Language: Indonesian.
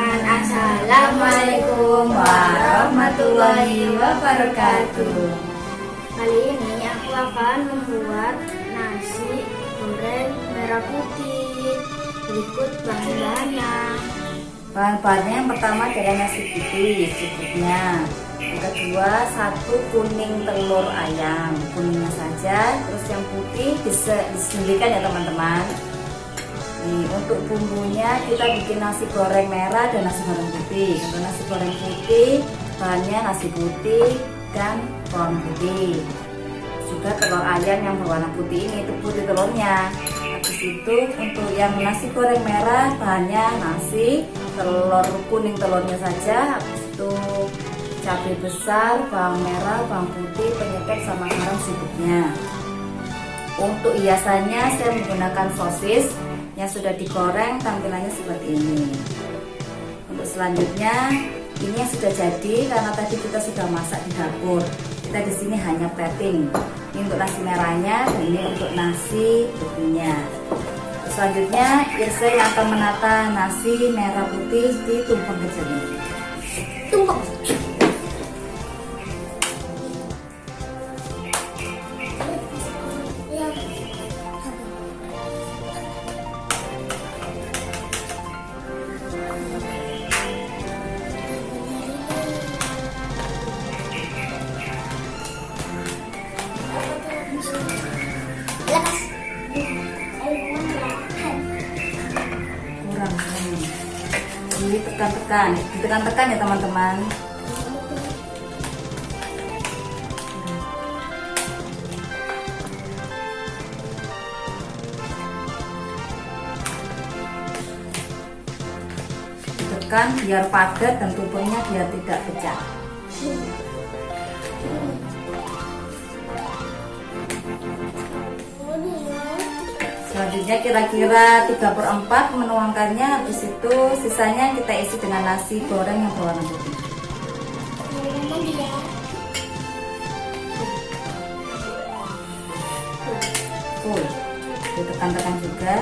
teman-teman, Assalamualaikum warahmatullahi wabarakatuh. Kali ini aku akan membuat nasi goreng merah putih. Berikut bahan-bahannya. Bahan-bahannya yang pertama adalah nasi putih secukupnya. Yang kedua, 1 kuning telur ayam, kuningnya saja. Terus yang putih bisa disembunyikan ya teman-teman. Nih, untuk bumbunya kita bikin nasi goreng merah dan nasi goreng putih. Untuk nasi goreng putih, bahannya nasi putih dan bawang putih. Juga telur ayam yang berwarna putih ini, itu putih telurnya. Habis itu untuk yang nasi goreng merah, bahannya nasi, telur kuning telurnya saja. Habis itu cabai besar, bawang merah, bawang putih, penyedap sama garam secukupnya. Untuk hiasannya saya menggunakan sosis yang sudah digoreng, tampilannya seperti ini. Untuk selanjutnya ini yang sudah jadi karena tadi kita sudah masak di dapur. Kita di sini hanya plating. Ini untuk nasi merahnya dan ini untuk nasi putihnya. Selanjutnya Irsa yang akan menata nasi merah putih di tumpeng kecil ini. Tumpeng. Kurang ini ditekan-tekan ya teman-teman. Ditekan biar padat dan tumpengnya biar tidak pecah. Selanjutnya kira-kira 3/4 menuangkannya. Habis itu sisanya kita isi dengan nasi goreng yang berwarna putih. Full. Ditekan-tekan juga.